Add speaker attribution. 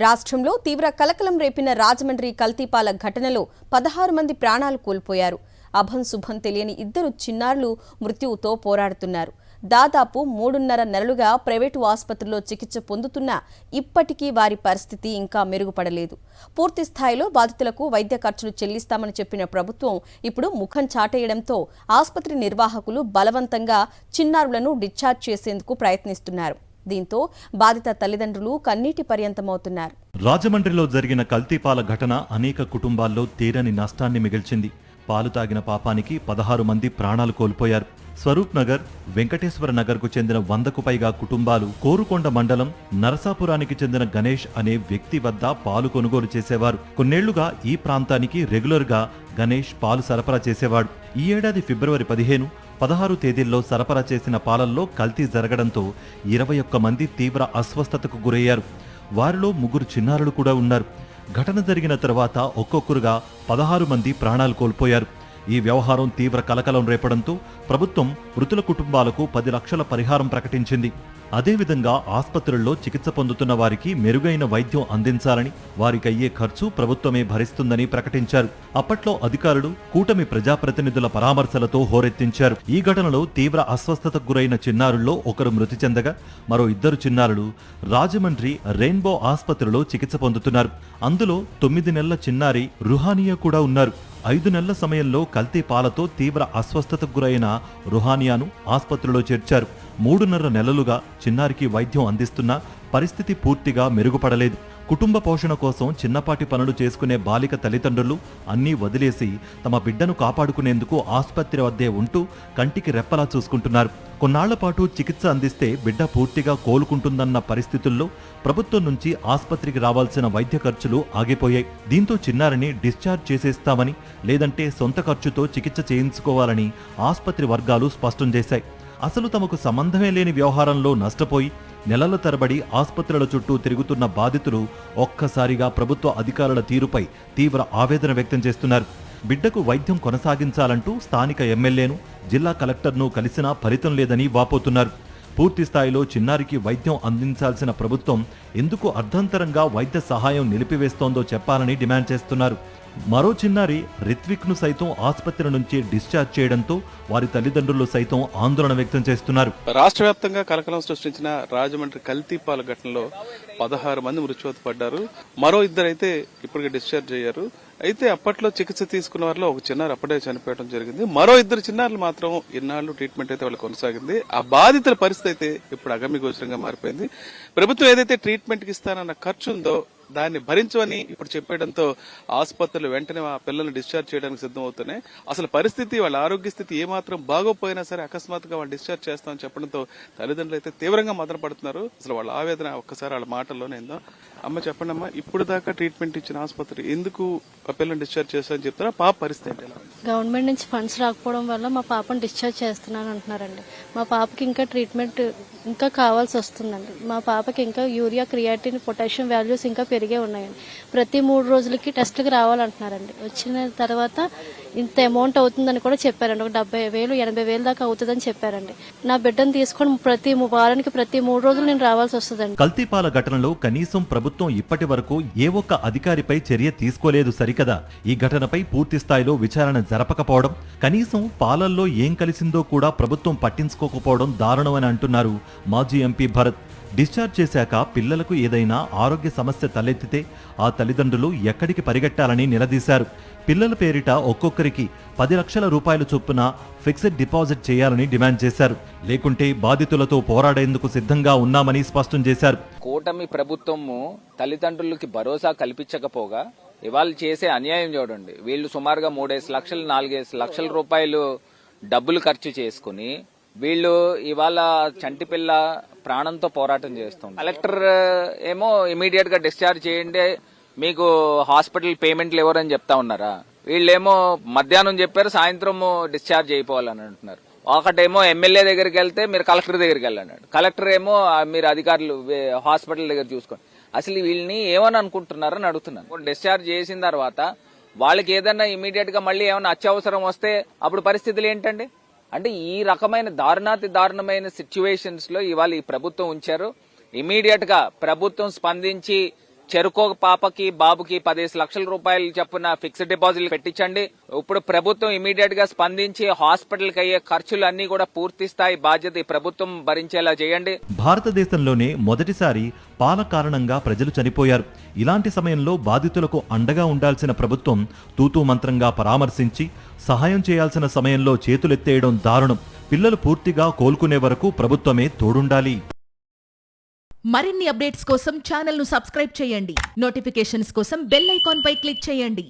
Speaker 1: రాష్ట్రంలో తీవ్ర కలకలం రేపిన రాజమండ్రి కల్తీపాల ఘటనలో 16 మంది ప్రాణాలు కోల్పోయారు. అభం శుభం తెలియని ఇద్దరు చిన్నారులు మృత్యువుతో పోరాడుతున్నారు. దాదాపు 3.5 నెలలుగా ప్రైవేటు ఆసుపత్రిలో చికిత్స పొందుతున్నా ఇప్పటికీ వారి పరిస్థితి ఇంకా మెరుగుపడలేదు. పూర్తి స్థాయిలో బాధితులకు వైద్య ఖర్చులు చెల్లిస్తామని చెప్పిన ప్రభుత్వం ఇప్పుడు ముఖం చాటేయడంతో ఆసుపత్రి నిర్వాహకులు బలవంతంగా చిన్నారులను డిశ్చార్జ్ చేసేందుకు ప్రయత్నిస్తున్నారు. దీంతో బాధిత తల్లిదండ్రులు కన్నీటి పర్యంతమవుతున్నారు.
Speaker 2: రాజమండ్రిలో జరిగిన కల్తీపాల ఘటన అనేక కుటుంబాల్లో తీరని నష్టాన్ని మిగిల్చింది. పాలు తాగిన పాపానికి 16 మంది ప్రాణాలు కోల్పోయారు. స్వరూప్ నగర్, వెంకటేశ్వర నగర్కు చెందిన 100కు పైగా కుటుంబాలు కోరుకొండ మండలం నరసాపురానికి చెందిన గణేష్ అనే వ్యక్తి వద్ద పాలు కొనుగోలు చేసేవారు. కొన్నేళ్లుగా ఈ ప్రాంతానికి రెగ్యులర్గా గణేష్ పాలు సరఫరా చేసేవాడు. ఈ ఏడాది ఫిబ్రవరి 15, 16 తేదీల్లో సరఫరా చేసిన పాలల్లో కల్తీ జరగడంతో 21 మంది తీవ్ర అస్వస్థతకు గురయ్యారు. వారిలో 3 చిన్నారులు కూడా ఉన్నారు. ఘటన జరిగిన తర్వాత ఒక్కొక్కరుగా 16 మంది ప్రాణాలు కోల్పోయారు. ఈ వ్యవహారం తీవ్ర కలకలం రేపడంతో ప్రభుత్వం మృతుల కుటుంబాలకు 10 లక్షల పరిహారం ప్రకటించింది. అదేవిధంగా ఆసుపత్రుల్లో చికిత్స పొందుతున్న వారికి మెరుగైన వైద్యం అందించాలని, వారికయ్యే ఖర్చు ప్రభుత్వమే భరిస్తుందని ప్రకటించారు. అప్పట్లో అధికారులు కూటమి ప్రజాప్రతినిధుల పరామర్శలతో హోరెత్తించారు. ఈ ఘటనలో తీవ్ర అస్వస్థతకు గురైన చిన్నారుల్లో ఒకరు మృతి చెందగా మరో 2 చిన్నారులు రాజమండ్రి రెయిన్బో ఆసుపత్రిలో చికిత్స పొందుతున్నారు. అందులో 9 నెలల చిన్నారి రుహానియా కూడా ఉన్నారు. 5 నెలల సమయంలో కల్తీ పాలతో తీవ్ర అస్వస్థతకు గురైన రుహానియాను ఆసుపత్రిలో చేర్చారు. 3.5 నెలలుగా చిన్నారికి వైద్యం అందిస్తున్నా పరిస్థితి పూర్తిగా మెరుగుపడలేదు. కుటుంబ పోషణ కోసం చిన్నపాటి పనులు చేసుకునే బాలిక తల్లిదండ్రులు అన్నీ వదిలేసి తమ బిడ్డను కాపాడుకునేందుకు ఆసుపత్రి వద్దే ఉంటూ కంటికి రెప్పలా చూసుకుంటున్నారు. కొన్నాళ్ల పాటు చికిత్స అందిస్తే బిడ్డ పూర్తిగా కోలుకుంటుందన్న పరిస్థితుల్లో ప్రభుత్వం నుంచి ఆసుపత్రికి రావాల్సిన వైద్య ఖర్చులు ఆగిపోయాయి. దీంతో చిన్నారిని డిశ్చార్జ్ చేసేస్తామని, లేదంటే సొంత ఖర్చుతో చికిత్స చేయించుకోవాలని ఆసుపత్రి వర్గాలు స్పష్టం చేశాయి. అసలు తమకు సంబంధమే లేని వ్యవహారంలో నష్టపోయి నెలల తరబడి ఆసుపత్రుల చుట్టూ తిరుగుతున్న బాధితులు ఒక్కసారిగా ప్రభుత్వ అధికారుల తీరుపై తీవ్ర ఆవేదన వ్యక్తం చేస్తున్నారు. బిడ్డకు వైద్యం కొనసాగించాలంటూ స్థానిక ఎమ్మెల్యేను, జిల్లా కలెక్టర్ను కలిసినా ఫలితం లేదని వాపోతున్నారు. పూర్తి స్థాయిలో చిన్నారికి వైద్యం అందించాల్సిన ప్రభుత్వం ఎందుకు అర్ధంతరంగా వైద్య సహాయం నిలిపివేస్తోందో చెప్పాలని డిమాండ్ చేస్తున్నారు. మరో చిన్నారి రిత్విక్ను సైతం ఆసుపత్రి నుంచి డిశ్చార్జ్ చేయడంతో వారి తల్లిదండ్రులు సైతం ఆందోళన వ్యక్తం చేస్తున్నారు.
Speaker 3: రాష్ట్ర వ్యాప్తంగా కలకలం సృష్టించిన రాజమండ్రి కల్తీపాల ఘటనలో 16 మంది మృత్యువాత పడ్డారు. మరో 2 అయితే ఇప్పటికే డిశ్చార్జ్ అయ్యారు. అయితే అప్పట్లో చికిత్స తీసుకున్న వారిలో ఒక చిన్నారు అప్పుడే చనిపోవడం జరిగింది. మరో 2 చిన్నారులు మాత్రం ఇన్నాళ్లు ట్రీట్మెంట్ అయితే వాళ్ళు కొనసాగింది. ఆ బాధితుల పరిస్థితి అయితే ఇప్పుడు అగమ్యగోచరంగా మారిపోయింది. ప్రభుత్వం ఏదైతే ట్రీట్మెంట్ కి ఇస్తానన్న ఖర్చు ఉందో దాన్ని భరించమని ఇప్పుడు చెప్పడంతో ఆసుపత్రులు వెంటనే ఆ పిల్లల్ని డిశ్చార్జ్ చేయడానికి సిద్ధం అవుతున్నాయి. అసలు పరిస్థితి, వాళ్ళ ఆరోగ్య స్థితి ఏమాత్రం బాగోపోయినా సరే అకస్మాత్తుగా వాళ్ళు డిశ్చార్జ్ చేస్తామని చెప్పడంతో తల్లిదండ్రులు అయితే తీవ్రంగా మదన పడుతున్నారు. అసలు వాళ్ళ ఆవేదన ఒక్కసారి వాళ్ళ మాటల్లోనే ఉందో. అమ్మ చెప్పండి అమ్మా, ఇప్పుడు దాకా ట్రీట్మెంట్ ఇచ్చిన ఆసుపత్రి ఎందుకు ఆ పిల్లల్ని డిశ్చార్జ్ చేస్తారని చెప్తారా? పాప పరిస్థితి ఏంటి?
Speaker 4: గవర్నమెంట్ నుంచి ఫండ్స్ రాకపోవడం వల్ల మా పాపను డిశ్చార్జ్ చేస్తున్నాను అంటున్నారండి. మా పాపకి ఇంకా ట్రీట్మెంట్ ఇంకా కావాల్సి వస్తుందండి. మా పాపకి ఇంకా యూరియా, క్రియాటిన్, పొటాషియం వాల్యూస్ ఇంకా పెరిగే ఉన్నాయండి. ప్రతి 3 రోజులకి టెస్ట్కి రావాలంటున్నారండి. వచ్చిన తర్వాత ఇంత అమౌంట్ అవుతుందని కూడా చెప్పారండి. ఒక 70,000, 80,000 దాకా అవుతుందని చెప్పారండి. నా బిడ్డను తీసుకొని ప్రతి వారానికి ప్రతి 3 రోజులు నేను రావాల్సి వస్తుందండి.
Speaker 2: కల్తీపాల ఘటనలో కనీసం ప్రభుత్వం ఇప్పటి వరకు ఏ ఒక్క అధికారిపై చర్య తీసుకోలేదు సరికదా. ఈ ఘటనపై పూర్తి స్థాయిలో విచారణ జరపకపోవడం, కనీసం పాలల్లో ఏం కలిసిందో కూడా ప్రభుత్వం పట్టించుకోకపోవడం దారుణమని అంటున్నారు మాజీ ఎంపీ భరత్. డిశ్చార్జ్ చేశాక పిల్లలకు ఏదైనా ఆరోగ్య సమస్య తలెత్తితే ఆ తల్లిదండ్రులు ఎక్కడికి పరిగెట్టాలని నిలదీశారు. పిల్లల పేరిట ఒక్కొక్కరికి 10 లక్షల రూపాయలు చొప్పున ఫిక్స్డ్ డిపాజిట్ చేయాలని డిమాండ్ చేశారు. లేకుంటే బాధితులతో పోరాడేందుకు సిద్ధంగా ఉన్నామని స్పష్టం చేశారు.
Speaker 5: కూటమి ప్రభుత్వము తల్లిదండ్రులకి భరోసా కల్పించకపోగా ఇవాళ చేసే అన్యాయం చూడండి. వీళ్ళు సుమారుగా 3 లక్షలు 4 లక్షల రూపాయలు డబ్బులు ఖర్చు చేసుకుని వీళ్ళు ఇవాళ చంటి పిల్ల ప్రాణంతో పోరాటం చేస్తుంది. కలెక్టర్ ఏమో ఇమీడియట్ గా డిశ్చార్జ్ చేయండి, మీకు హాస్పిటల్ పేమెంట్లు ఎవరని చెప్తా ఉన్నారా? వీళ్ళేమో మధ్యాహ్నం చెప్పారు, సాయంత్రం డిశ్చార్జ్ అయిపోవాలని అంటున్నారు. ఒకటేమో ఎమ్మెల్యే దగ్గరికి వెళ్తే మీరు కలెక్టర్ దగ్గరికి వెళ్ళన్నాడు, కలెక్టర్ ఏమో మీరు అధికారులు హాస్పిటల్ దగ్గర చూసుకోండి. అసలు వీళ్ళని ఏమని అనుకుంటున్నారని అడుగుతున్నాను. డిశ్చార్జ్ చేసిన తర్వాత వాళ్ళకి ఏదన్నా ఇమీడియట్ గా మళ్ళీ ఏమైనా అత్యవసరం వస్తే అప్పుడు పరిస్థితులు ఏంటండి? అంటే ఈ రకమైన దారుణమైన సిచ్యువేషన్స్ లో ఇవాళ ఈ ప్రభుత్వం ఉంచారు. ఇమీడియట్ గా ప్రభుత్వం స్పందించి చెరుకో పాపకి బాబుకి 10 లక్షల రూపాయలు చొప్పున ఫిక్స్డ్ డిపాజిట్ పెట్టించండి. ఇప్పుడు ప్రభుత్వం ఇమీడియట్ గా స్పందించి హాస్పిటల్ కి అయ్యే ఖర్చులు అన్ని కూడా పూర్తి స్థాయి బాధ్యత ఈ ప్రభుత్వం భరించేలా చేయండి.
Speaker 2: భారతదేశంలోనే మొదటిసారి పాల కారణంగా ప్రజలు చనిపోయారు. ఇలాంటి సమయంలో బాధితులకు అండగా ఉండాల్సిన ప్రభుత్వం తూతూ మంత్రంగా పరామర్శించి సహాయం చేయాల్సిన సమయంలో చేతులెత్తేయడం దారుణం. పిల్లలు పూర్తిగా కోలుకునే వరకు ప్రభుత్వమే తోడుండాలి.
Speaker 6: మరిన్ని అప్డేట్స్ కోసం ఛానల్ ను సబ్స్క్రైబ్ చేయండి. నోటిఫికేషన్స్ కోసం బెల్ ఐకాన్ పై క్లిక్ చేయండి.